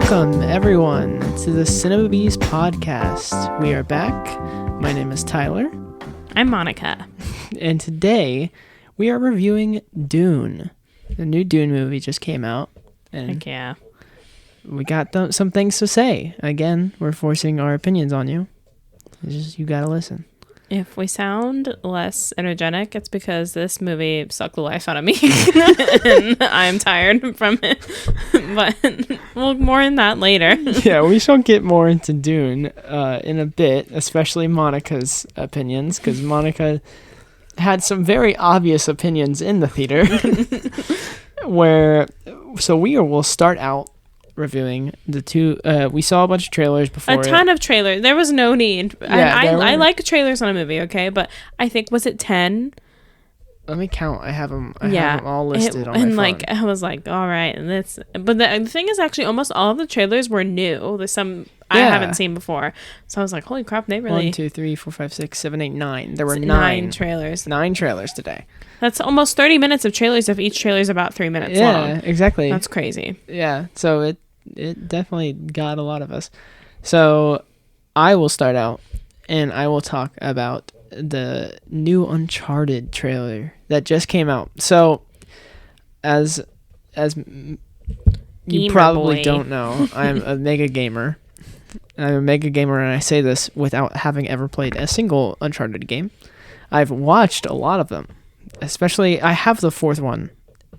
Welcome, everyone, to the Cinema Bees podcast. We are back. My name is Tyler. I'm Monica. And today, we are reviewing Dune. The new Dune movie just came out. And Heck yeah. we got some things to say. Again, we're forcing our opinions on you. It's just, you gotta listen. If we sound less energetic, it's because this movie sucked the life out of me. And I'm tired from it. But we'll more on that later. Yeah, we shall get more into Dune in a bit, especially Monica's opinions, because Monica had some very obvious opinions in the theater. We'll start out reviewing the two. We saw a bunch of trailers before. A ton of trailers. There was no need. Yeah, I like trailers on a movie, okay? But I think, was it 10? Let me count. I have them all listed on my phone. And I was like, all right. And but the thing is, actually, almost all of the trailers were new. There's some I haven't seen before. So I was like, holy crap, they really... 1, 2, 3, 4, 5, 6, 7, 8, 9. There were nine trailers. 9 trailers today. That's almost 30 minutes of trailers if each trailer is about 3 minutes long. Yeah, exactly. That's crazy. Yeah, so it definitely got a lot of us. So I will start out, and I will talk about the new Uncharted trailer that just came out. So as you probably don't know, I'm a mega gamer. I'm a mega gamer, and I say this without having ever played a single Uncharted game. I've watched a lot of them. Especially, I have the 4th one.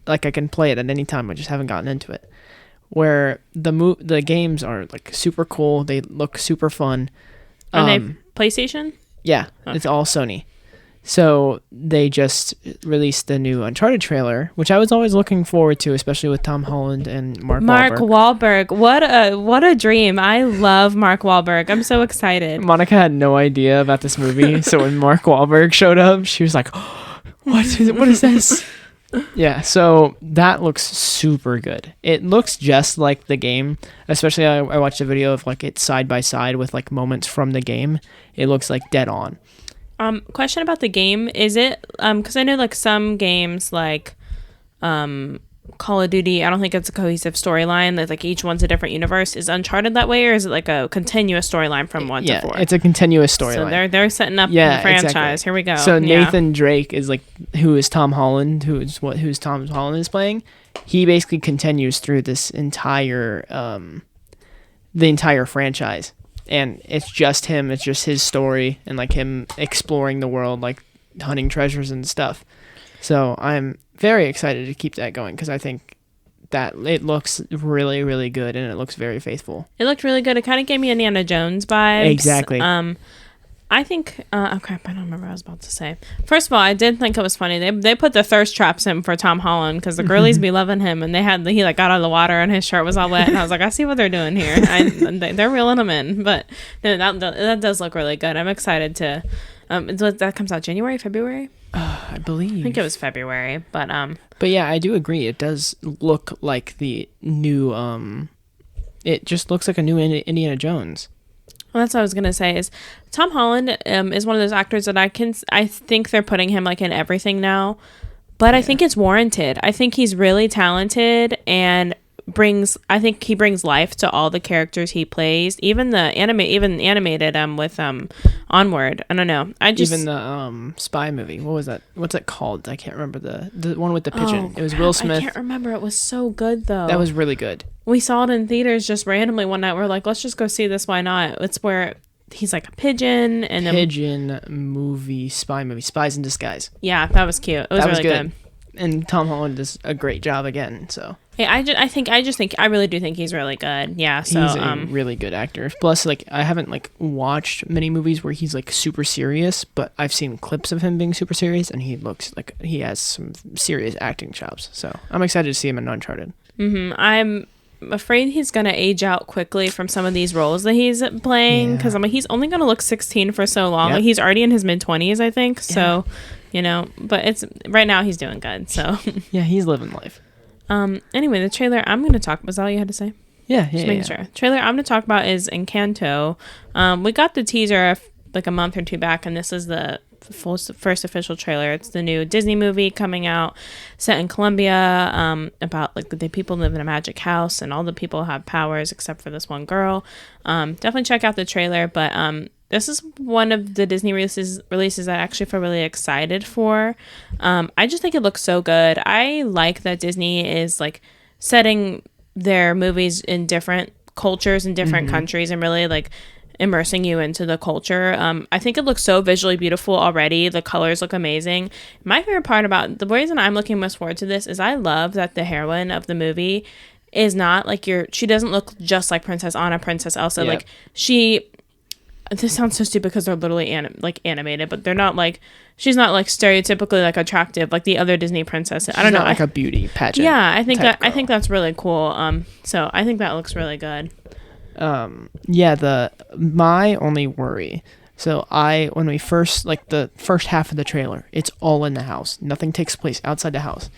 Like, I can play it at any time. I just haven't gotten into it. Where the games are, like, super cool. They look super fun. Are they PlayStation? Yeah, okay. It's all Sony. So, they just released the new Uncharted trailer, which I was always looking forward to, especially with Tom Holland and Mark Wahlberg. What a dream. I love Mark Wahlberg. I'm so excited. Monica had no idea about this movie, so when Mark Wahlberg showed up, she was like, oh, what is this? Yeah, so that looks super good. It looks just like the game, especially I watched a video of like it side by side with like moments from the game. It looks like dead on. Question about the game, is it because I know like some games like Call of Duty, I don't think it's a cohesive storyline. That like each one's a different universe. Is Uncharted that way, or is it like a continuous storyline from 1 to 4? Yeah, it's a continuous storyline. So they're setting up the franchise. Exactly. Here we go. So Nathan Drake is like who is Tom Holland, who's Tom Holland is playing. He basically continues through this entire the entire franchise, and it's just him. It's just his story and like him exploring the world, like hunting treasures and stuff. So I'm very excited to keep that going because I think that it looks really, really good and it looks very faithful. It looked really good. It kind of gave me Indiana Jones vibes. Exactly. I think, oh crap, I don't remember what I was about to say. First of all, I did think it was funny. They put the thirst traps in for Tom Holland because the girlies be loving him, and he like got out of the water and his shirt was all wet, and I was like, I see what they're doing here. They're reeling him in, but no, that does look really good. I'm excited to. That comes out January, February. I believe. I think it was February, but yeah, I do agree. It does look like the new. It just looks like a new Indiana Jones. Well, that's what I was gonna say. Is Tom Holland is one of those actors that I think they're putting him like in everything now, but yeah. I think it's warranted. I think he's really talented and I think he brings life to all the characters he plays, even the animated with Onward. I don't know. Even the spy movie. What was that? What's it called? I can't remember the one with the pigeon. It was Will Smith. I can't remember. It was so good though. That was really good. We saw it in theaters just randomly one night. We're like, let's just go see this. Why not? It's where he's like a pigeon and spy movie, Spies in Disguise. Yeah, that was cute. It was really good. And Tom Holland does a great job again. So yeah, I really do think he's really good. Yeah, so he's a really good actor. Plus, like I haven't like watched many movies where he's like super serious, but I've seen clips of him being super serious, and he looks like he has some serious acting chops. So I'm excited to see him in Uncharted. I'm afraid he's gonna age out quickly from some of these roles that he's playing because he's only gonna look 16 for so long. Yep. Like he's already in his mid-20s, I think. So. Yeah. You know, but it's right now he's doing good. So yeah, he's living life. Anyway, the trailer I'm going to talk. Was that all you had to say? Yeah. Just making sure. Trailer I'm going to talk about is Encanto. We got the teaser like a month or two back, and this is the first official trailer. It's the new Disney movie coming out, set in Colombia, about like the people live in a magic house and all the people have powers except for this one girl. Definitely check out the trailer, but this is one of the Disney releases that I actually feel really excited for. I just think it looks so good. I like that Disney is like setting their movies in different cultures in different countries and really like immersing you into the culture. I think it looks so visually beautiful already. The colors look amazing. My favorite part about the reason I'm looking most forward to this is I love that the heroine of the movie is not like she doesn't look just like Princess Anna, Princess Elsa. Yep. Like this sounds so stupid because they're literally animated, but they're not like, she's not like stereotypically like attractive like the other Disney princesses. I don't know, like a beauty pageant. Yeah, I think girl. I think that's really cool. So I think that looks really good. My only worry. So when we first, like the first half of the trailer, it's all in the house. Nothing takes place outside the house.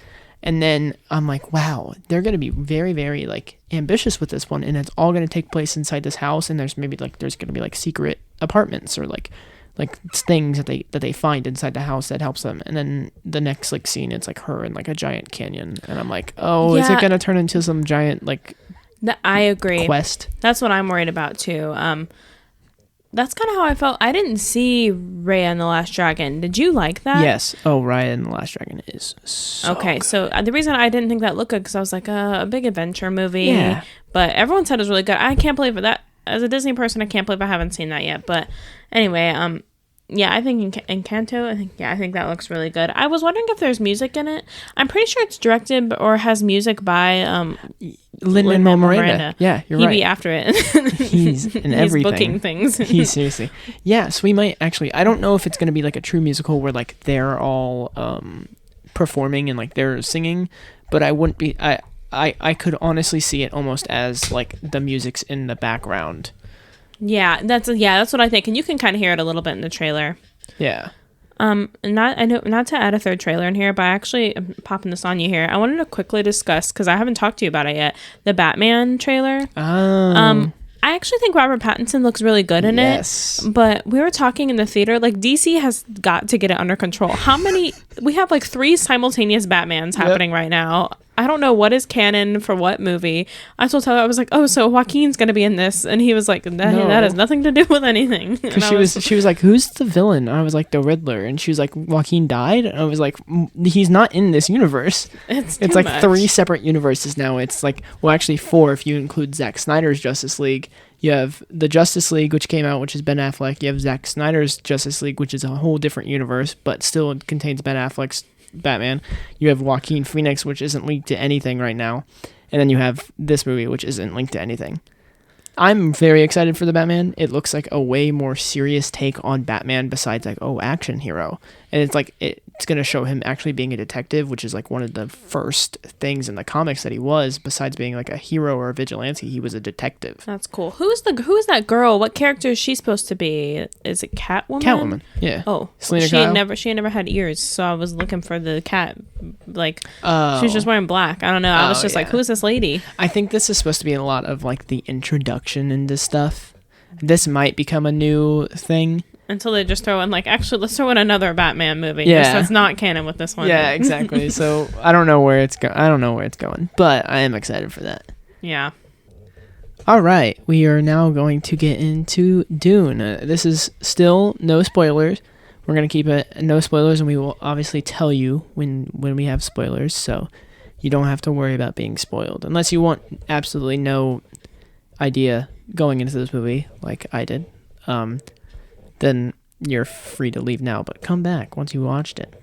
And then I'm like, wow, they're going to be very, very like ambitious with this one. And it's all going to take place inside this house. And there's going to be like secret apartments or like things that they find inside the house that helps them. And then the next like scene, it's like her in like a giant canyon. And I'm like, oh, is it going to turn into some giant like I agree. quest? That's what I'm worried about too. That's kind of how I felt. I didn't see Raya and the Last Dragon. Did you like that? Yes. Oh, Raya and the Last Dragon is so okay. good. So the reason I didn't think that looked good because I was like a big adventure movie. Yeah. But everyone said it was really good. I can't believe that. As a Disney person, I can't believe I haven't seen that yet. But anyway, yeah, I think Encanto. I think that looks really good. I was wondering if there's music in it. I'm pretty sure it's directed or has music by Lin-Manuel Miranda. Yeah, you're right. He'd be after it. He's in everything. He's booking things. He's seriously. Yeah, so we might actually. I don't know if it's going to be like a true musical where like they're all performing and like they're singing, but I wouldn't be. I could honestly see it almost as like the music's in the background. Yeah, that's what I think, and you can kind of hear it a little bit in the trailer. Yeah. Not to add a third trailer in here, but I'm popping this on you here. I wanted to quickly discuss because I haven't talked to you about it yet. The Batman trailer. Oh. I actually think Robert Pattinson looks really good in it. But we were talking in the theater, like DC has got to get it under control. We have like 3 simultaneous Batmans happening right now. I don't know what is canon for what movie. I told Tyler, I was like, oh, so Joaquin's going to be in this. And he was like, that has nothing to do with anything. Because she was like, who's the villain? I was like, the Riddler. And she was like, Joaquin died? And I was like, he's not in this universe. It's like much. 3 separate universes now. It's like, well, actually 4 if you include Zack Snyder's Justice League. You have the Justice League, which came out, which is Ben Affleck. You have Zack Snyder's Justice League, which is a whole different universe, but still contains Ben Affleck's Batman. You have Joaquin Phoenix, which isn't linked to anything right now. And then you have this movie, which isn't linked to anything. I'm very excited for the Batman. It looks like a way more serious take on Batman besides like, oh, action hero. And it's like, it's going to show him actually being a detective, which is like one of the first things in the comics that he was, besides being like a hero or a vigilante, he was a detective. That's cool. Who is that girl? What character is she supposed to be? Is it Catwoman? Catwoman, yeah. Oh, Selena she had never had ears, so I was looking for the cat. Like, she was just wearing black. I don't know. I was just like, who is this lady? I think this is supposed to be a lot of like the introduction into stuff. This might become a new thing. Until they just throw in like, actually, let's throw in another Batman movie. Yeah, that's not canon with this one. Yeah, exactly. So I don't know where it's going, but I am excited for that. Yeah. All right, we are now going to get into Dune. This is still no spoilers. We're gonna keep it no spoilers, and we will obviously tell you when we have spoilers, so you don't have to worry about being spoiled unless you want absolutely no idea going into this movie like I did. Then you're free to leave now, but come back once you watched it.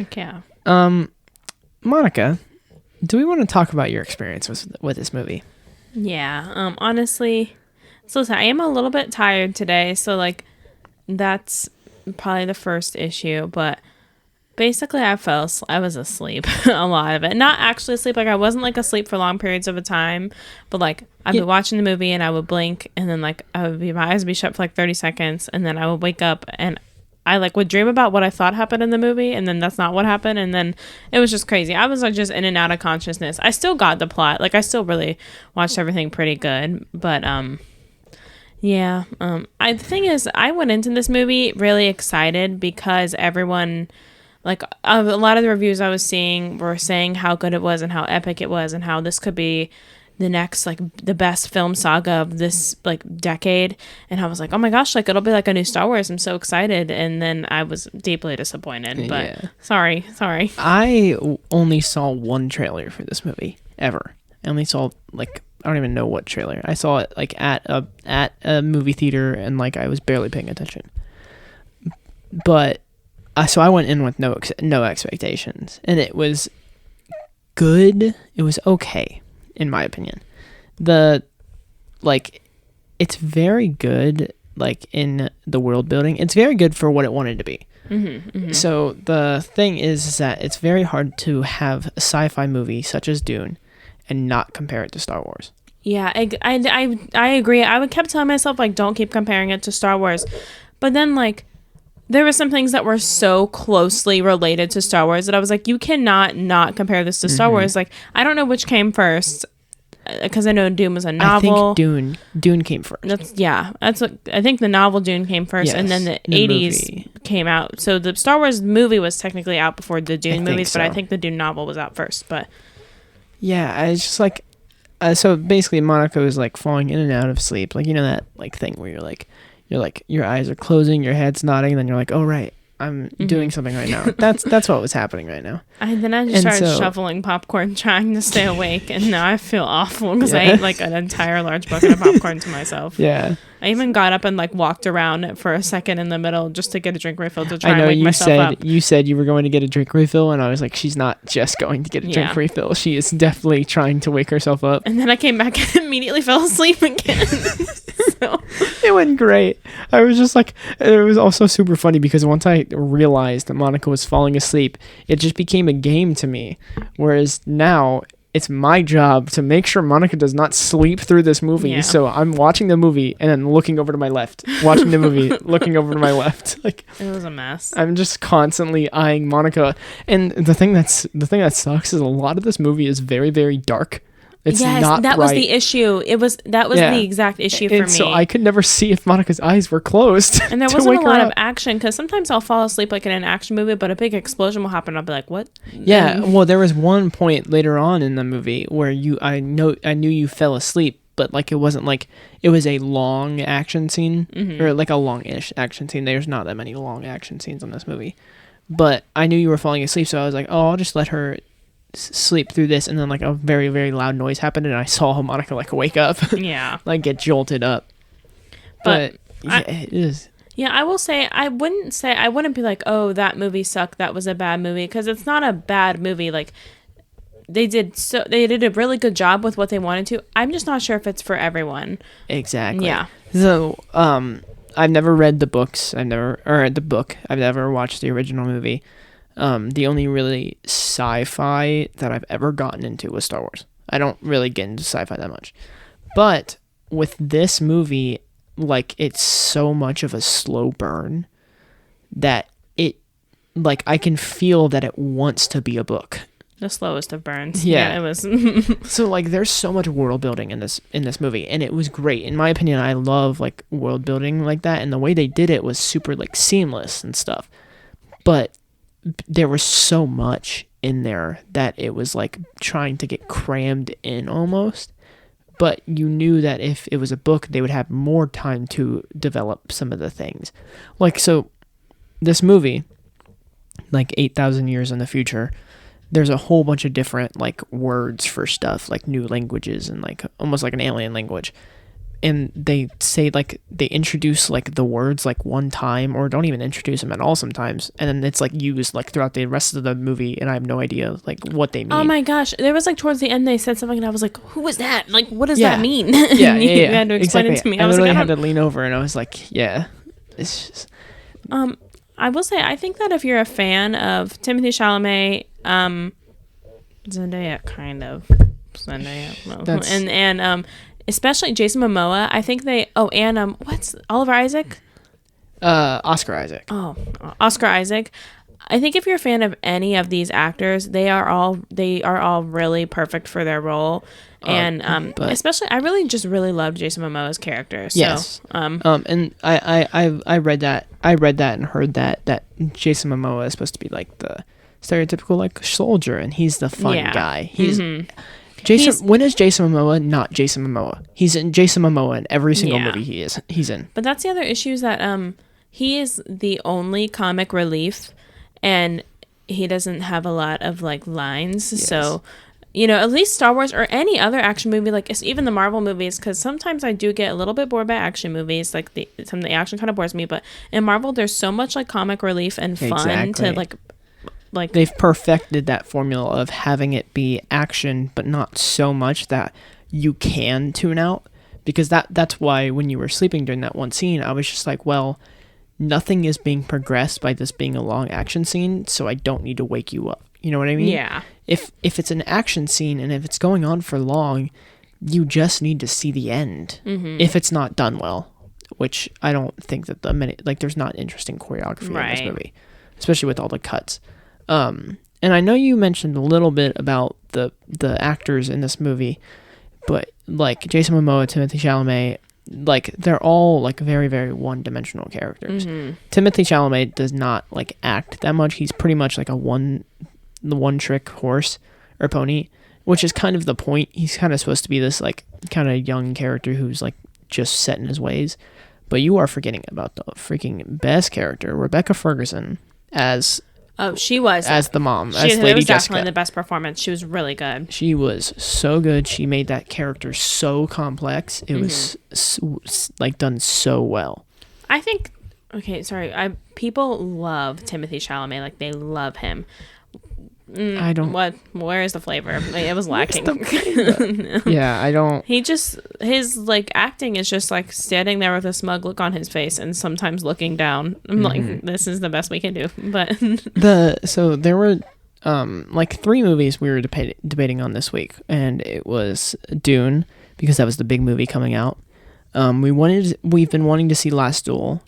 Okay. Monica, do we want to talk about your experience with this movie? Yeah. Honestly, so I am a little bit tired today, so like that's probably the first issue, but basically I was asleep a lot of it. Not actually asleep, like I wasn't like asleep for long periods of a time, but like I'd be watching the movie and I would blink and then like my eyes would be shut for like 30 seconds and then I would wake up and I like would dream about what I thought happened in the movie and then that's not what happened, and then it was just crazy. I was like just in and out of consciousness. I still got the plot. Like I still really watched everything pretty good, but Yeah. The thing is, I went into this movie really excited because everyone, like, a lot of the reviews I was seeing were saying how good it was and how epic it was and how this could be the next, like, the best film saga of this, like, decade. And I was like, oh my gosh, like, it'll be like a new Star Wars. I'm so excited. And then I was deeply disappointed. But Yeah. sorry. I only saw one trailer for this movie ever. I only saw, like, I don't even know what trailer. I saw it like at a movie theater, and like I was barely paying attention. But so I went in with no expectations, and it was good. It was okay, in my opinion. It's very good, like, in the world building. It's very good for what it wanted to be. So the thing is that it's very hard to have a sci-fi movie such as Dune and not compare it to Star Wars. Yeah, I agree. I would kept telling myself, like, don't keep comparing it to Star Wars. But then, like, there were some things that were so closely related to Star Wars that I was like, you cannot not compare this to Star Wars. Like, I don't know which came first, because I know Dune was a novel. I think Dune came first. That's what I think. The novel Dune came first, Yes, and then the 80s came out. So the Star Wars movie was technically out before the Dune movies, but I think the Dune novel was out first. But yeah, it's just like, so basically Monica is like falling in and out of sleep, like, you know, that like thing where you're like your eyes are closing, your head's nodding, and then you're like, oh right, I'm doing something right now. That's what was happening right now. I just started shoveling popcorn, trying to stay awake, and now I feel awful because I ate like an entire large bucket of popcorn to myself. Yeah. I even got up and like walked around for a second in the middle just to get a drink refill to try and wake myself up. You said you were going to get a drink refill, and I was like, she's not just going to get a drink refill. She is definitely trying to wake herself up. And then I came back and immediately fell asleep again. So. It went great. I was just like, it was also super funny because once I realized that Monica was falling asleep, it just became a game to me. Whereas now it's my job to make sure Monica does not sleep through this movie. Yeah. So I'm watching the movie and then looking over to my left, watching the movie, looking over to my left. Like, it was a mess. I'm just constantly eyeing Monica. And the thing that sucks is a lot of this movie is very, very dark. It's not that bright. Was the issue. That was the exact issue for me. So I could never see if Monica's eyes were closed. And there wasn't a lot of action, because sometimes I'll fall asleep like in an action movie, but a big explosion will happen. I'll be like, "What?" Yeah. Well, there was one point later on in the movie where I knew you fell asleep, but like it wasn't like it was a long action scene or like a long-ish action scene. There's not that many long action scenes in this movie, but I knew you were falling asleep, so I was like, "Oh, I'll just let her sleep through this," and then like a very, very loud noise happened, and I saw Monica like wake up, like get jolted up. But it is. Yeah, I will say I wouldn't be like, oh, that movie sucked, that was a bad movie, because it's not a bad movie. Like they did a really good job with what they wanted to. I'm just not sure if it's for everyone. Exactly. Yeah. So I've never read the books. I've never watched the original movie. The only really sci-fi that I've ever gotten into was Star Wars. I don't really get into sci-fi that much. But with this movie, like, it's so much of a slow burn that it, like, I can feel that it wants to be a book. The slowest of burns. Yeah, it was. So, like, there's so much world building in this movie, and it was great. In my opinion, I love, like, world building like that, and the way they did it was super, like, seamless and stuff. But there was so much in there that it was like trying to get crammed in almost, but you knew that if it was a book, they would have more time to develop some of the things. Like, so this movie, like 8,000 years in the future, there's a whole bunch of different like words for stuff, like new languages and like almost like an alien language. And they say, like, they introduce, like, the words, like, one time, or don't even introduce them at all sometimes. And then it's, like, used, like, throughout the rest of the movie, and I have no idea, like, what they mean. Oh, my gosh. There was, like, towards the end, they said something, and I was like, who was that? Like, what does that mean? Yeah, You had to explain it to me. I literally had to lean over, and I was like, yeah. It's just... I will say, I think that if you're a fan of Timothée Chalamet, Zendaya, kind of. Zendaya. Well, and especially Jason Momoa, I think what's Oliver Isaac? Oscar Isaac. Oh, Oscar Isaac. I think if you're a fan of any of these actors, they are all really perfect for their role. And but especially, I really loved Jason Momoa's character. So, yes. And I read that and heard that Jason Momoa is supposed to be like the stereotypical like soldier, and he's the fun guy. When is Jason Momoa not Jason Momoa? He's in Jason Momoa in every single movie he's in. But that's the other issue, is that he is the only comic relief, and he doesn't have a lot of like lines. Yes. So, at least Star Wars or any other action movie, like even the Marvel movies, because sometimes I do get a little bit bored by action movies. Like some of the action kind of bores me, but in Marvel, there's so much like comic relief and fun to like they've perfected that formula of having it be action, but not so much that you can tune out. Because that's why when you were sleeping during that one scene, I was just like, well, nothing is being progressed by this being a long action scene, so I don't need to wake you up. You know what I mean? Yeah. If it's an action scene and if it's going on for long, you just need to see the end. Mm-hmm. If it's not done well, which I don't think that there's not interesting choreography in this movie, especially with all the cuts. And I know you mentioned a little bit about the actors in this movie, but like Jason Momoa, Timothée Chalamet, like they're all like very, very one-dimensional characters. Mm-hmm. Timothée Chalamet does not like act that much. He's pretty much like the one-trick horse or pony, which is kind of the point. He's kind of supposed to be this like kind of young character who's like just set in his ways. But you are forgetting about the freaking best character, Rebecca Ferguson, as she was as the mom, as Lady Jessica. It was definitely the best performance. She was really good. She was so good. She made that character so complex. It was like done so well. I think. Okay, sorry. People love Timothée Chalamet. Like they love him. I don't. Where is the flavor? It was lacking. Yeah, I don't. His like acting is just like standing there with a smug look on his face and sometimes looking down. I'm like, this is the best we can do. But so there were like 3 movies we were debating on this week, and it was Dune, because that was the big movie coming out. We've been wanting to see Last Duel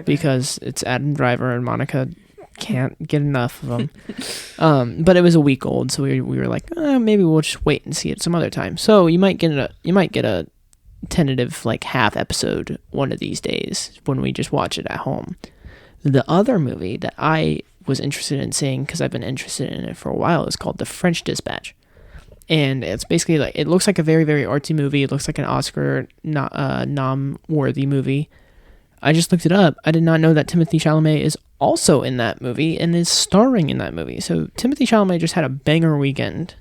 because it's Adam Driver, and Monica can't get enough of them. But it was a week old, so we were like, maybe we'll just wait and see it some other time. So you might get a tentative like half episode one of these days when we just watch it at home. The other movie that I was interested in seeing, because I've been interested in it for a while, is called The French Dispatch. And it's basically like, it looks like a very, very artsy movie. It looks like an Oscar nom-worthy movie. I just looked it up. I did not know that Timothée Chalamet is also in that movie and is starring in that movie. So Timothée Chalamet just had a banger weekend.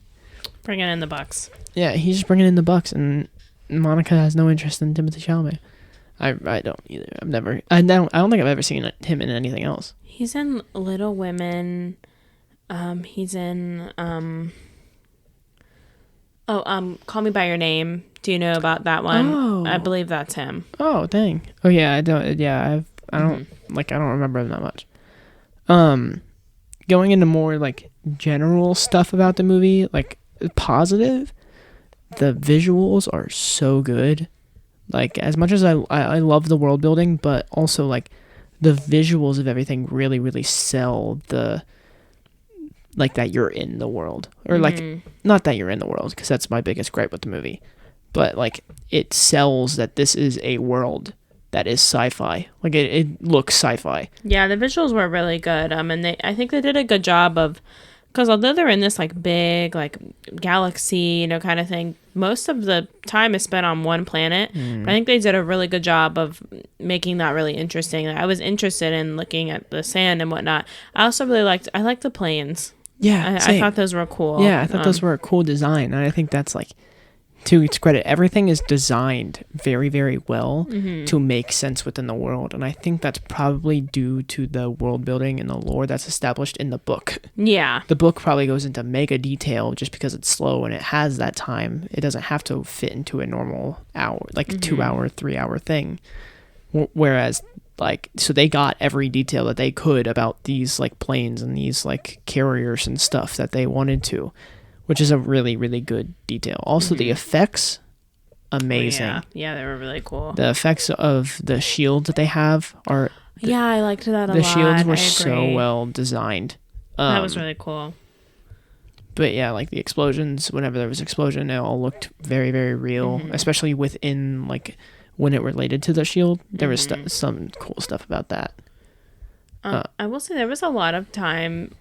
Bringing in the bucks. Yeah, he's just bringing in the bucks, and Monica has no interest in Timothée Chalamet. I don't either. I don't think I've ever seen him in anything else. He's in Little Women. He's in Call Me by Your Name. Do you know about that one? Oh. I believe that's him. Oh, dang. Oh yeah, I don't remember him that much. Going into more like general stuff about the movie, like positive, the visuals are so good. Like, as much as I love the world building, but also like the visuals of everything really, really sell the, like, that you're in the world, or like, not that you're in the world, because that's my biggest gripe with the movie, but like it sells that this is a world that is sci-fi. Like it looks sci-fi. Yeah, the visuals were really good. And I think they did a good job of, because although they're in this like big like galaxy, kind of thing, most of the time is spent on one planet. But I think they did a really good job of making that really interesting. I was interested in looking at the sand and whatnot. I also really liked the planes. Yeah, I thought those were cool. Yeah, I thought those were a cool design, and I think that's like, to its credit, everything is designed very, very well to make sense within the world. And I think that's probably due to the world building and the lore that's established in the book. Yeah. The book probably goes into mega detail just because it's slow and it has that time. It doesn't have to fit into a normal hour, like a 2-hour, 3-hour thing. Whereas, like, so they got every detail that they could about these, like, planes and these, like, carriers and stuff that they wanted to, which is a really, really good detail. Also, the effects, amazing. Yeah, they were really cool. The effects of the shields that they have are Yeah, I liked that a lot. The shields were I so agree. well designed. That was really cool. But yeah, like the explosions, whenever there was an explosion, it all looked very, very real, especially within, like, when it related to the shield. There was some cool stuff about that. I will say there was a lot of time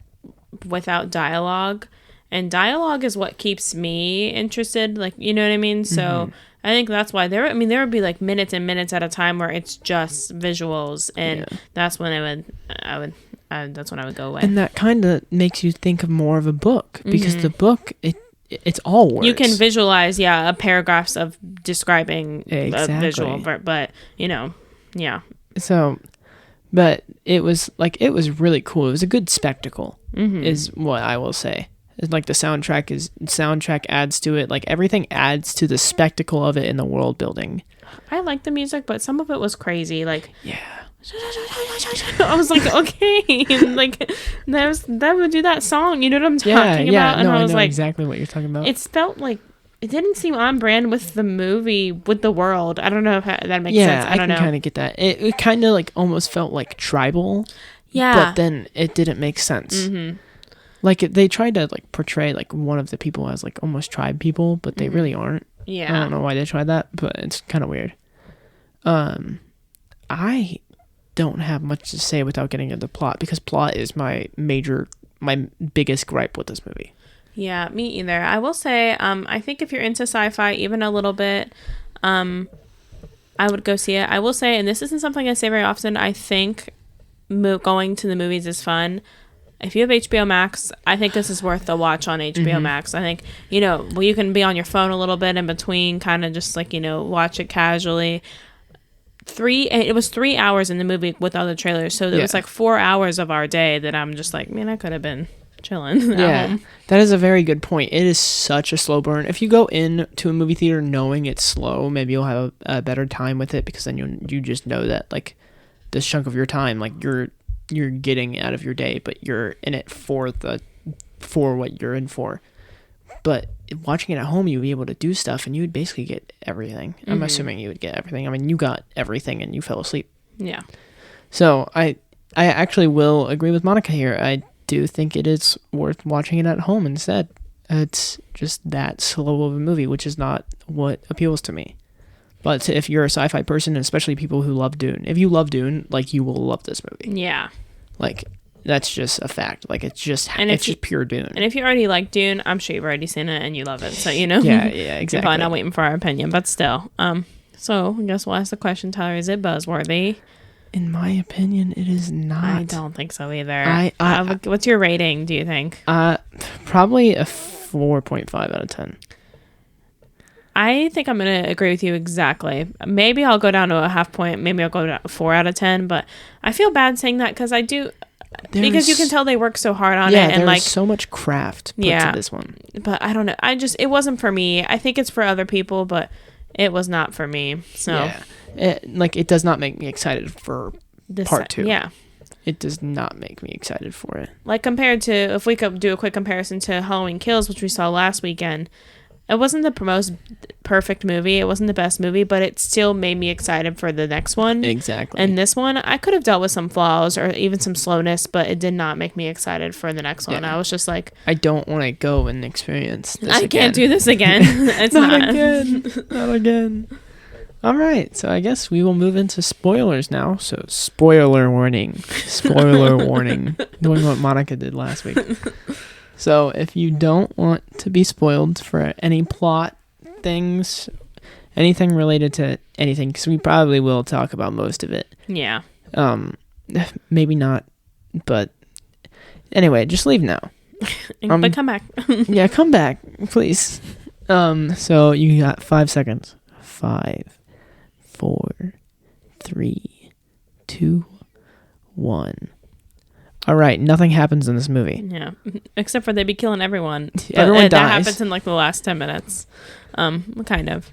without dialogue, and dialogue is what keeps me interested, like, you know what I mean? So I think that's why there would be like minutes and minutes at a time where it's just visuals, and that's when that's when I would go away. And that kind of makes you think of more of a book, because the book, it's all words. You can visualize, paragraphs of describing a visual, but yeah. So, but it was really cool. It was a good spectacle, is what I will say. It's like the soundtrack adds to it. Like everything adds to the spectacle of it in the world building. I like the music, but some of it was crazy. Like, yeah. I was like, okay, like that would do that song. You know what I'm talking about? And no, I was know like, exactly what you're talking about. It felt like it didn't seem on brand with the movie, with the world. I don't know if that makes sense. I don't know. I can kind of get that. It kind of like almost felt like tribal. Yeah. But then it didn't make sense. Like they tried to like portray like one of the people as like almost tribe people, but they really aren't. Yeah. I don't know why they tried that, but it's kind of weird. I don't have much to say without getting into plot, because plot is my biggest gripe with this movie. Yeah, me either. I will say, I think if you're into sci-fi even a little bit, I would go see it. I will say, and this isn't something I say very often, I think going to the movies is fun. If you have HBO Max, I think this is worth the watch on HBO Max. I think, you can be on your phone a little bit in between, kind of just like, watch it casually. It was 3 hours in the movie with other trailers, so it was like 4 hours of our day that I'm just like, man, I could have been chilling at home. That is a very good point. It is such a slow burn. If you go into a movie theater knowing it's slow, maybe you'll have a better time with it, because then you just know that like this chunk of your time, like you're getting out of your day, but you're in it for what you're in for. But watching it at home, you'd be able to do stuff, and you would basically get everything. I'm assuming you would get everything. I mean, you got everything, and you fell asleep. Yeah. So I actually will agree with Monica here. I do think it is worth watching it at home instead. It's just that slow of a movie, which is not what appeals to me. But if you're a sci-fi person, and especially people who love Dune, if you love Dune, like, you will love this movie. Yeah. Like, that's just a fact. Like, it's just pure Dune. And if you already like Dune, I'm sure you've already seen it and you love it. So, Yeah, exactly. You're probably not waiting for our opinion, but still. So I guess we'll ask the question, Tyler, is it buzzworthy? In my opinion, it is not. I don't think so either. What's your rating, do you think? Probably a 4.5 out of 10. I think I'm going to agree with you exactly. Maybe I'll go down to a half point. Maybe I'll go down to 4 out of 10. But I feel bad saying that because I do... because you can tell they work so hard on it. And there's so much craft put to this one. But I don't know. It wasn't for me. I think it's for other people, but it was not for me. So it does not make me excited for part 2. Yeah. It does not make me excited for it. Like compared to, if we could do a quick comparison to Halloween Kills, which we saw last weekend, it wasn't the most perfect movie. It wasn't the best movie, but it still made me excited for the next one. Exactly. And this one, I could have dealt with some flaws or even some slowness, but it did not make me excited for the next one. I was just like, I don't want to go and experience this I again. can't do this again. It's not again. Not again. All right. So I guess we will move into spoilers now. So spoiler warning. Spoiler warning. Doing what Monica did last week. So if you don't want to be spoiled for any plot things, anything related to anything, because we probably will talk about most of it. Yeah. Maybe not, but anyway, just leave now. But come back. Yeah, come back, please. So you got 5 seconds. 5, 4, 3, 2, 1. All right, nothing happens in this movie. Yeah, except for they be killing everyone. Everyone dies. That happens in like the last 10 minutes. Kind of.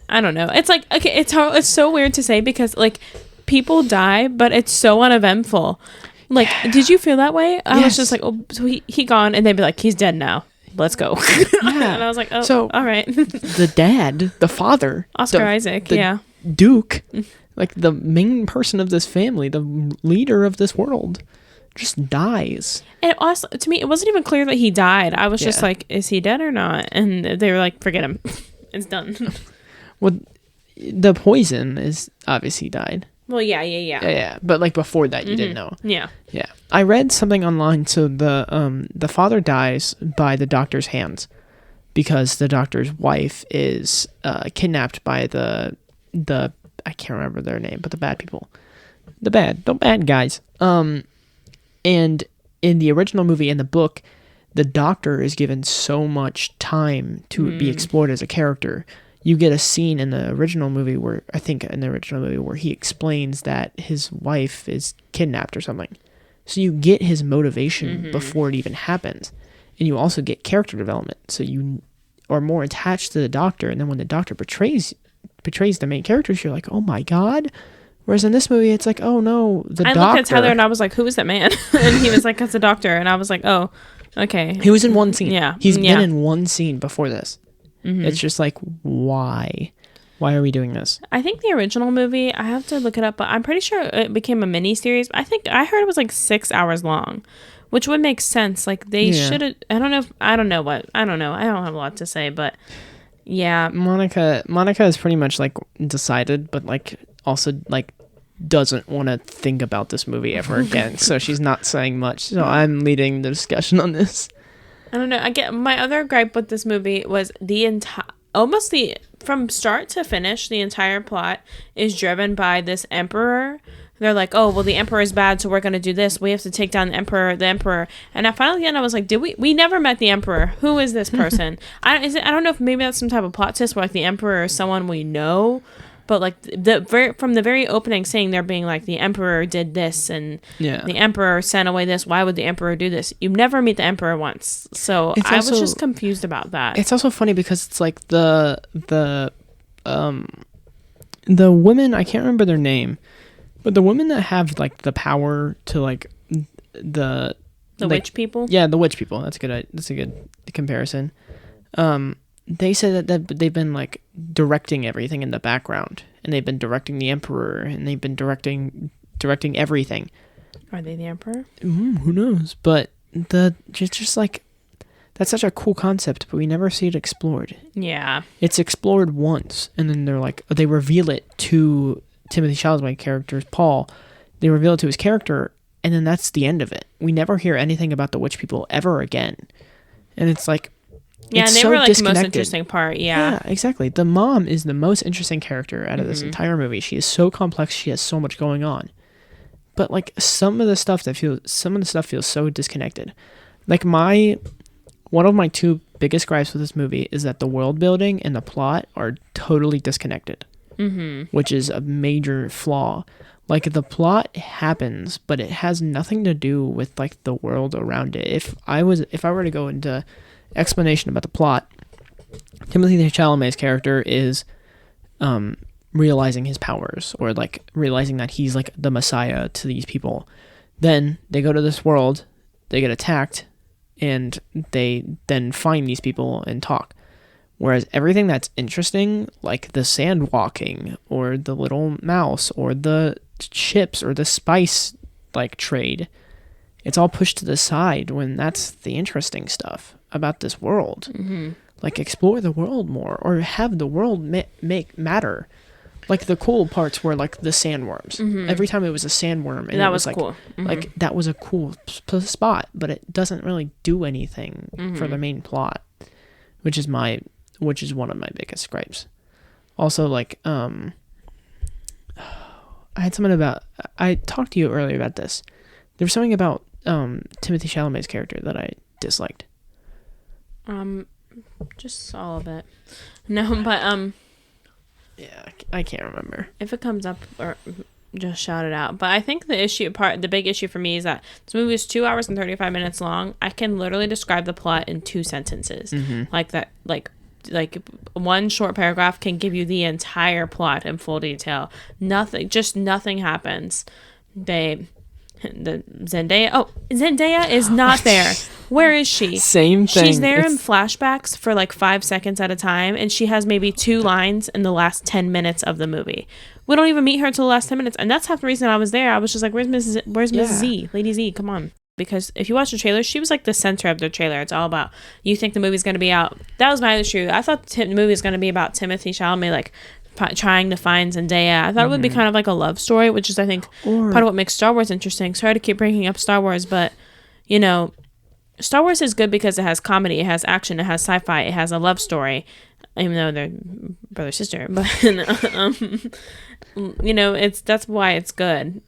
I don't know. It's like, okay, it's so weird to say because like people die, but it's so uneventful. Like, did you feel that way? I was just like, oh, so he gone, and they'd be like, he's dead now. Let's go. Yeah. And I was like, oh, so all right. The dad, the father, Oscar Isaac, the Duke, Like, the main person of this family, the leader of this world, just dies. And also, to me, it wasn't even clear that he died. I was just Yeah. like, is he dead or not? And they were like, forget him. It's done. Well, the poison is obviously died. Well, yeah. Yeah. But, like, before that, you didn't know. Yeah. Yeah. I read something online. So the father dies by the doctor's hands because the doctor's wife is kidnapped by the I can't remember their name, but the bad people. The bad guys. And in the original movie and the book, the doctor is given so much time to be explored as a character. You get a scene in the original movie where he explains that his wife is kidnapped or something. So you get his motivation before it even happens. And you also get character development. So you are more attached to the doctor. And then when the doctor betrays the main characters, you're like, oh my God. Whereas in this movie, it's like, oh no, I looked at Tyler and I was like, who is that man? And he was like, that's a doctor. And I was like, oh, okay. He was in one scene. Yeah. He's been in one scene before this. It's just like, why? Why are we doing this? I think the original movie, I have to look it up, but I'm pretty sure it became a mini series. I heard it was like 6 hours long, which would make sense. Like they should have, I don't know. I don't know. I don't have a lot to say, but yeah. Monica is pretty much like decided, but like also like doesn't want to think about this movie ever again. So she's not saying much. So I'm leading the discussion on this. I don't know. I get my other gripe with this movie was from start to finish, the entire plot is driven by this emperor. They're like, oh, well, the emperor is bad, so we're going to do this. We have to take down the emperor. And I finally, I was like, we never met the emperor. Who is this person? I don't know if maybe that's some type of plot twist where like the emperor is someone we know. But like from the very opening saying they're being like the emperor did this and the emperor sent away this. Why would the emperor do this? You never meet the emperor once. So I was just confused about that. It's also funny because it's like the women, I can't remember their name, but the women that have like the power to like the witch people. Yeah, the witch people. That's a good comparison. They said that they've been like directing everything in the background, and they've been directing the emperor, and they've been directing everything. Are they the emperor? Who knows? But just like that's such a cool concept, but we never see it explored. Yeah, it's explored once, and then they reveal it to Timothée Chalamet character Paul. They reveal it to his character, and then that's the end of it. We never hear anything about the witch people ever again, and it's like. Yeah, and they were like the most interesting part. Yeah, exactly. The mom is the most interesting character out of this entire movie. She is so complex. She has so much going on, but like some of the stuff feels so disconnected. Like one of my two biggest gripes with this movie is that the world building and the plot are totally disconnected, which is a major flaw. Like the plot happens, but it has nothing to do with like the world around it. If I were to go into explanation about the plot, Timothée Chalamet's character is realizing his powers, or like realizing that he's like the messiah to these people. Then they go to this world, they get attacked, and they then find these people and talk. Whereas everything that's interesting, like the sand walking or the little mouse or the chips or the spice like trade, it's all pushed to the side when that's the interesting stuff about this world. Like explore the world more, or have the world make matter. Like the cool parts were like the sandworms. Every time it was a sandworm, and that it was like cool. Like that was a cool spot, but it doesn't really do anything for the main plot, which is one of my biggest gripes. Also, like I had something about, I talked to you earlier about this. There was something about Timothée Chalamet's character that I disliked. Just all of it. No, but yeah, I can't remember. If it comes up, or just shout it out. But I think the big issue for me is that this movie is 2 hours and 35 minutes long. I can literally describe the plot in 2 sentences. Like that, like one short paragraph can give you the entire plot in full detail. Nothing happens. Zendaya is not there. Where is she? Same thing. She's there in flashbacks for like 5 seconds at a time, and she has maybe 2 lines in the last 10 minutes of the movie. We don't even meet her till the last 10 minutes. And that's half the reason I was there. I was just like, where's Mrs. Z? Lady Z, come on. Because if you watch the trailer, she was like the center of the trailer. It's all about, you think the movie's going to be out. That was my issue. I thought the movie was going to be about Timothy Chalamet, like, trying to find Zendaya. I thought it would be kind of like a love story, which is, I think, part of what makes Star Wars interesting. Sorry to keep bringing up Star Wars, but, you know, Star Wars is good because it has comedy, it has action, it has sci-fi, it has a love story, even though they're brother sister. But you know, that's why it's good.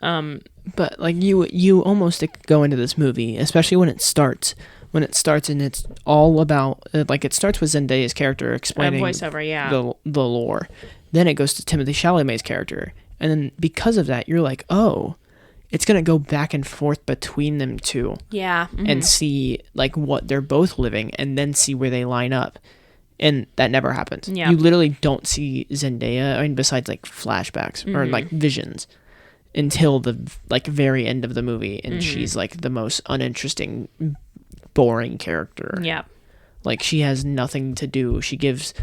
But like you almost go into this movie, especially when it starts and it's all about like it starts with Zendaya's character explaining voiceover, the lore. Then it goes to Timothée Chalamet's character, and then because of that, you're like, oh, it's gonna go back and forth between them two, and see like what they're both living, and then see where they line up, and that never happens. You literally don't see Zendaya, I mean, besides like flashbacks or like visions, until the like very end of the movie, and she's like the most uninteresting, boring character. Like she has nothing to do. She gives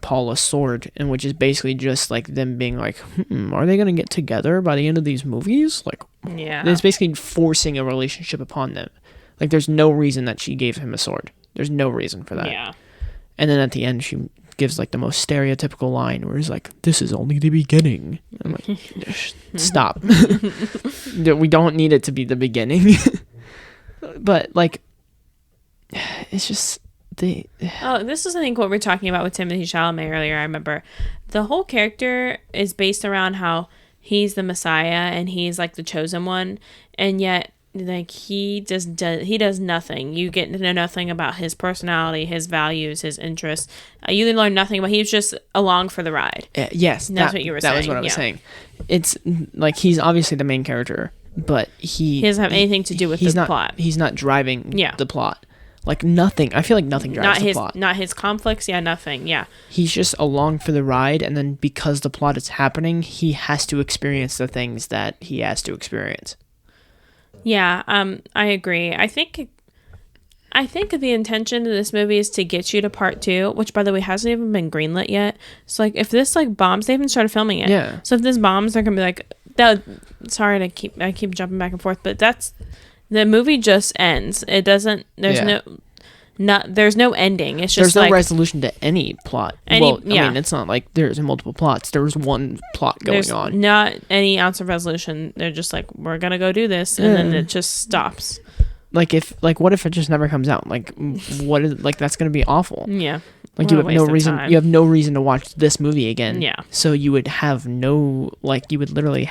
Paul a sword, and which is basically just like them being like, are they gonna get together by the end of these movies? Like, it's basically forcing a relationship upon them. Like, there's no reason that she gave him a sword. There's no reason for that. And then at the end, she gives like the most stereotypical line where he's like, "This is only the beginning." I'm like, stop. We don't need it to be the beginning. But like, it's just this is, I think, what we're talking about with Timothée Chalamet earlier. I remember the whole character is based around how he's the Messiah and he's like the chosen one, and yet like he does nothing. You get to know nothing about his personality, his values, his interests. You learn nothing about. He's just along for the ride. Yes, and that's what you were saying. That was what I was saying. It's like he's obviously the main character, but he doesn't have anything to do with the plot. He's not driving the plot. Like nothing. I feel like nothing drives the plot. Not his conflicts. Nothing. He's just along for the ride, and then because the plot is happening, he has to experience the things that he has to experience. I agree. I think the intention of this movie is to get you to part 2, which, by the way, hasn't even been greenlit yet. So, like, if this like bombs, they haven't started filming it. Yeah. So if this bombs, they're gonna be like, sorry to I keep jumping back and forth, but the movie just ends. It doesn't. There's there's no ending. It's just there's no resolution to any plot. I mean, it's not like there's multiple plots. There's one plot going on. Not any ounce of resolution. They're just like, we're gonna go do this, and then it just stops. What if it just never comes out? Like, what is like that's gonna be awful. Yeah. Like you have no reason. You have no reason to watch this movie again. Yeah. So you would have you would literally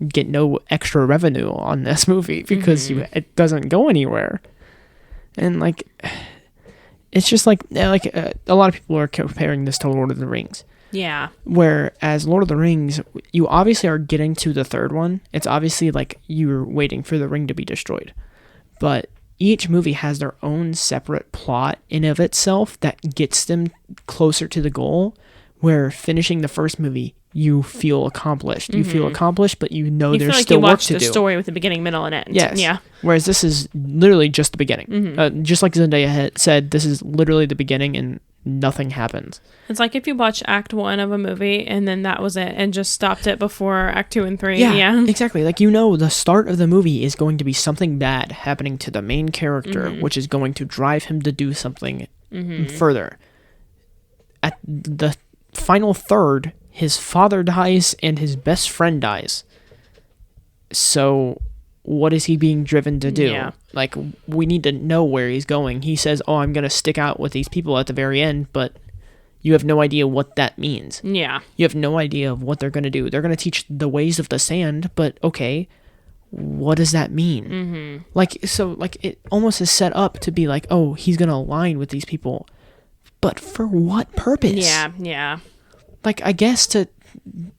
get no extra revenue on this movie because it doesn't go anywhere, and like. It's just like a lot of people are comparing this to Lord of the Rings. Yeah. Whereas Lord of the Rings, you obviously are getting to the third one. It's obviously like you're waiting for the ring to be destroyed. But each movie has their own separate plot in of itself that gets them closer to the goal, where finishing the first movie, you feel accomplished. You feel accomplished, but you know there's still work to do. You feel like you watched the story with the beginning, middle, and end. Yes. Yeah. Whereas this is literally just the beginning. Just like Zendaya had said, this is literally the beginning and nothing happens. It's like if you watch Act 1 of a movie and then that was it and just stopped it before Act 2 and 3. Yeah, exactly. Like, the start of the movie is going to be something bad happening to the main character, which is going to drive him to do something further. At the final third, his father dies and his best friend dies. So what is he being driven to do? Yeah. Like, we need to know where he's going. He says, I'm going to stick out with these people at the very end, but you have no idea what that means. Yeah. You have no idea of what they're going to do. They're going to teach the ways of the sand, but okay, what does that mean? It almost is set up to be like, oh, he's going to align with these people, but for what purpose? Yeah. Like, I guess to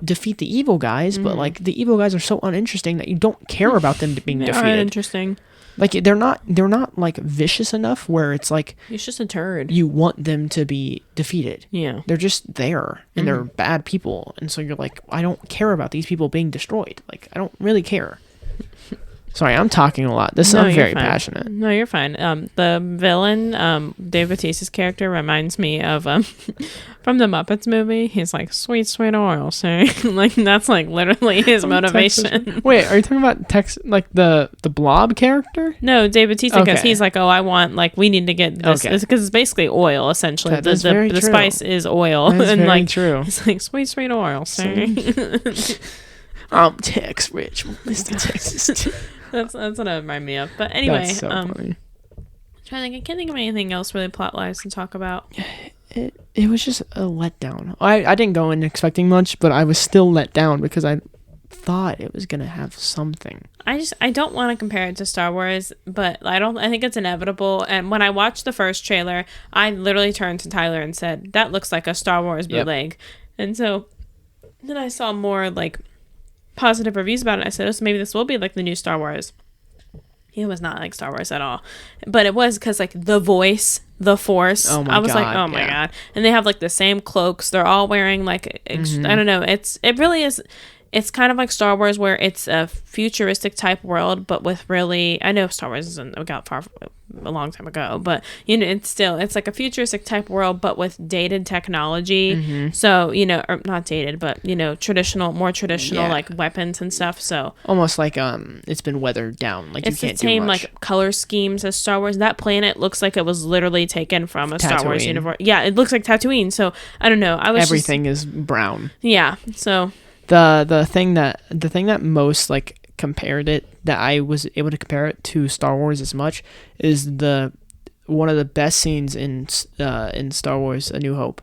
defeat the evil guys, but like the evil guys are so uninteresting that you don't care about them being defeated. They're uninteresting. Like, they're not like vicious enough where it's like he's just a turd. You want them to be defeated. Yeah. They're just there and they're bad people, and so you're like, I don't care about these people being destroyed. Like, I don't really care. Sorry, I'm talking a lot. No, I'm you're very fine. passionate. No, you're fine. The villain, Dave Bautista's character reminds me of from the Muppets movie. He's like, sweet, sweet oil, sir. Like, that's like literally his motivation. Wait, are you talking about like the Blob character? No, Dave Bautista, because Okay. he's like, oh, I want, like, we need to get this, Okay. because it's basically oil, essentially. That is very The true. spice is oil. That is And very like, true. it's like, sweet, sweet oil, sir. I'm Tex Rich, Mr. Texas. That's what it remind me of. But anyway, That's so funny. I can't think of anything else really plot-wise to talk about. It was just a letdown. I didn't go in expecting much, but I was still let down because I thought it was gonna have something. I don't want to compare it to Star Wars, but I think it's inevitable. And when I watched the first trailer, I literally turned to Tyler and said, that looks like a Star Wars bootleg. Yep. And so then I saw more like positive reviews about it. I said, oh, so maybe this will be like the new Star Wars. It was not like Star Wars at all, but it was because like the voice, the Force. Oh my I was God, like, oh my yeah. God. And they have like the same cloaks. They're all wearing like, I don't know. It really is. It's kind of like Star Wars, where it's a futuristic type world, but with really, I know Star Wars isn't got far a long time ago, but you know, it's like a futuristic type world, but with dated technology. So, you know, or not dated, but you know, more traditional like weapons and stuff. So almost like it's been weathered down. Like it's you can't the same do much. like color schemes as Star Wars. That planet looks like it was literally taken from a Star Wars Tatooine. universe. Yeah, it looks like Tatooine. So I don't know. Everything is brown. Yeah. So The thing that most like compared it, that I was able to compare it to Star Wars as much, is one of the best scenes in Star Wars A New Hope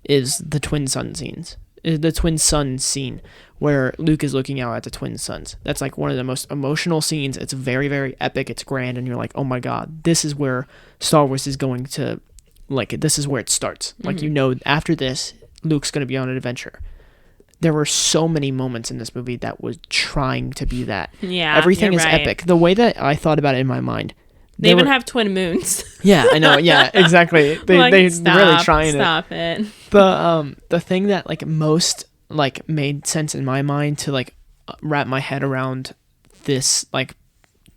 is the twin sun scenes. The twin sun scene where Luke is looking out at the twin suns. That's like one of the most emotional scenes. It's very, very epic. It's grand, and you're like, oh my God, this is where Star Wars is going to, like, this is where it starts. Like, you know, after this, Luke's going to be on an adventure. There were so many moments in this movie that was trying to be that. yeah, Everything you're is right. epic. The way that I thought about it in my mind. They even have twin moons. Yeah, I know. Yeah, exactly. Like, They're stop, really trying it. Stop it. The thing that like most like made sense in my mind to like wrap my head around this like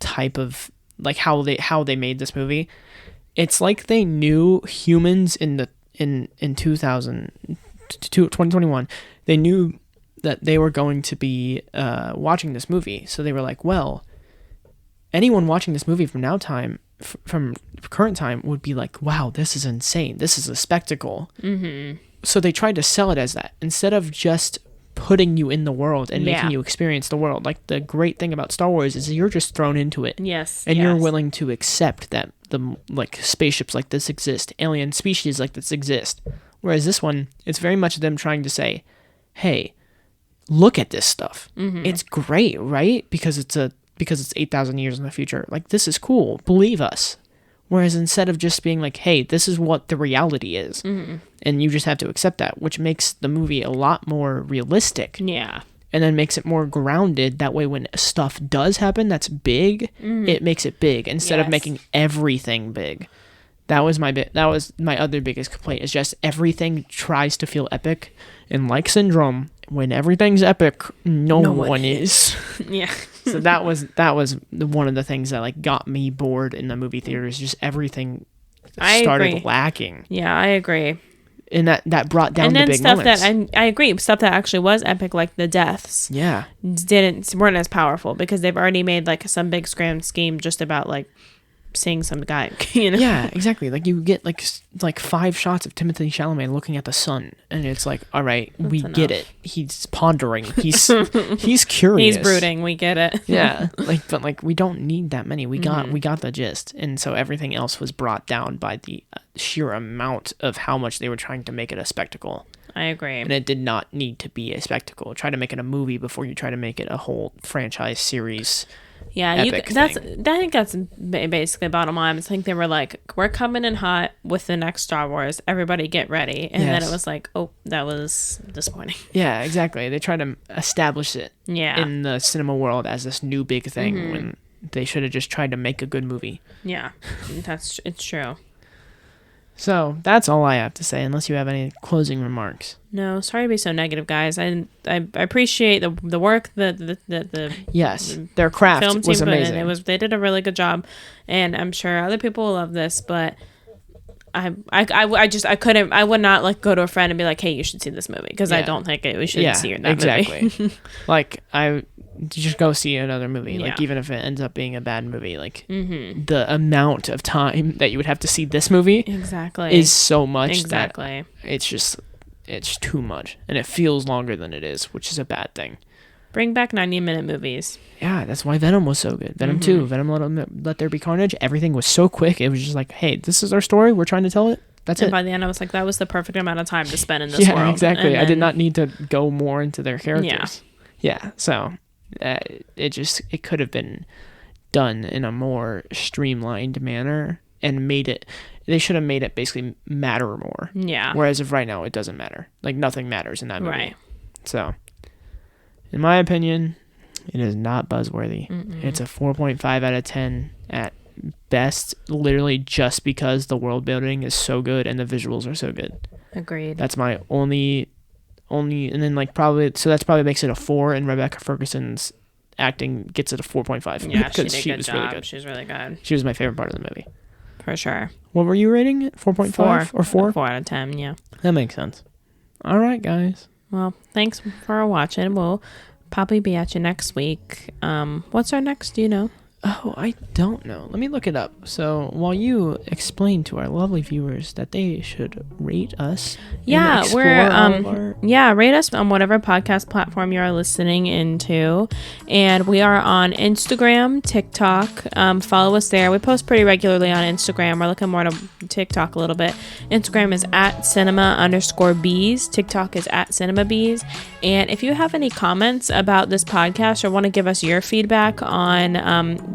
type of like how they made this movie, it's like they knew humans in 2021, they knew that they were going to be watching this movie, so they were like, well, anyone watching this movie from from current time would be like, wow, this is insane, this is a spectacle. So they tried to sell it as that instead of just putting you in the world and making you experience the world. Like, the great thing about Star Wars is you're just thrown into it. Yes. And you're willing to accept that the like spaceships like this exist, alien species like this exist. Whereas this one, it's very much them trying to say, hey, look at this stuff. It's great, right? Because it's 8,000 years in the future. Like, this is cool. Believe us. Whereas instead of just being like, hey, this is what the reality is, and you just have to accept that, which makes the movie a lot more realistic. Yeah. And then makes it more grounded. That way, when stuff does happen that's big, it makes it big instead of making everything big. That was my other biggest complaint, is just everything tries to feel epic, and like Syndrome, when everything's epic, no one is. Yeah. So that was one of the things that like got me bored in the movie theaters. Just everything started lacking. Yeah, I agree. And that brought down and the then big stuff moments. that I agree, stuff that actually was epic, like the deaths. Yeah. Weren't as powerful because they've already made like some big grand scheme just about like seeing some guy, you know? Yeah, exactly. Like, you get like 5 shots of Timothée Chalamet looking at the sun, and it's like, all right, we get it. He's pondering. He's curious. He's brooding. We get it. Yeah, but we don't need that many. We got the gist, and so everything else was brought down by the sheer amount of how much they were trying to make it a spectacle. I agree. And it did not need to be a spectacle. Try to make it a movie before you try to make it a whole franchise series. Yeah, I think that's basically bottom line. I think they were like, we're coming in hot with the next Star Wars. Everybody get ready. And then it was like, oh, that was disappointing. Yeah, exactly. They tried to establish it in the cinema world as this new big thing when they should have just tried to make a good movie. Yeah, it's true. So that's all I have to say, unless you have any closing remarks. No, sorry to be so negative, guys. I appreciate the work the Yes, their craft film team was put in. amazing. They did a really good job, and I'm sure other people will love this. But I would not like go to a friend and be like, hey, you should see this movie, because I don't think we should see that movie. Like just go see another movie. Like Yeah. even if it ends up being a bad movie, like the amount of time that you would have to see this movie Exactly is so much exactly. that it's too much, and it feels longer than it is, which is a bad thing. Bring back 90-minute movies. Yeah, that's why Venom was so good. Venom 2, Venom Let There Be Carnage. Everything was so quick. It was just like, hey, this is our story. We're trying to tell it. That's and it. by the end, I was like, that was the perfect amount of time to spend in this world. Yeah, exactly. And I did then- not need to go more into their characters. Yeah. So it could have been done in a more streamlined manner and they should have made it basically matter more. Yeah. Whereas if right now it doesn't matter. Like nothing matters in that movie. Right. So, in my opinion, it is not buzzworthy. It's a 4.5 out of 10 at best, literally just because the world building is so good and the visuals are so good. Agreed. That's my only and then like probably, so that's probably makes it a 4, and Rebecca Ferguson's acting gets it a 4.5. Yeah, she because did a she good was job. really good. She was really good. She was my favorite part of the movie. For sure. What were you rating it? 4.5 or 4? 4 out of 10, yeah. That makes sense. All right, guys. Well, thanks for watching. We'll probably be at you next week. What's our next? Do you know? Oh, I don't know. Let me look it up. So while you explain to our lovely viewers that they should rate us, Yeah, and explore we're all of our... rate us on whatever podcast platform you are listening into, and we are on Instagram, TikTok. Follow us there. We post pretty regularly on Instagram. We're looking more to TikTok a little bit. Instagram is at cinema_bees. TikTok is at cinemabees. And if you have any comments about this podcast or want to give us your feedback on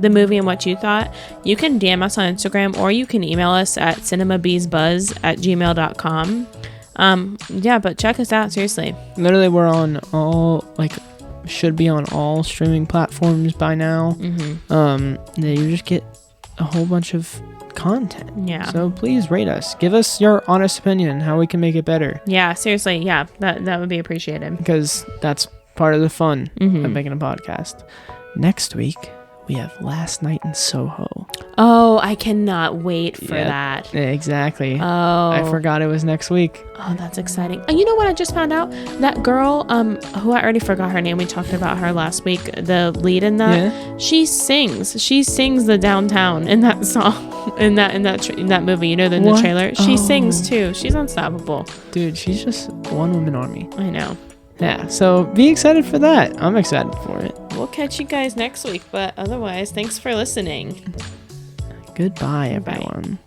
the movie and what you thought, you can DM us on Instagram, or you can email us at cinemabeesbuzz@gmail.com. Yeah, but check us out, seriously. Literally, we're on all, like, should be on all streaming platforms by now. They just get a whole bunch of content. Yeah. So please rate us. Give us your honest opinion, how we can make it better. Yeah, seriously, yeah, that would be appreciated. Because that's part of the fun of making a podcast. Next week, we have Last Night in Soho. Oh, I cannot wait for that. Exactly. Oh. I forgot it was next week. Oh, that's exciting. You know what I just found out? That girl, who I already forgot her name. We talked about her last week. The lead in that. Yeah. She sings the downtown in that song, in that movie. You know, in the trailer. She sings too. She's unstoppable. Dude, she's just one woman army. I know. Yeah, so be excited for that. I'm excited for it. We'll catch you guys next week, but otherwise, thanks for listening. Goodbye, Bye. everyone.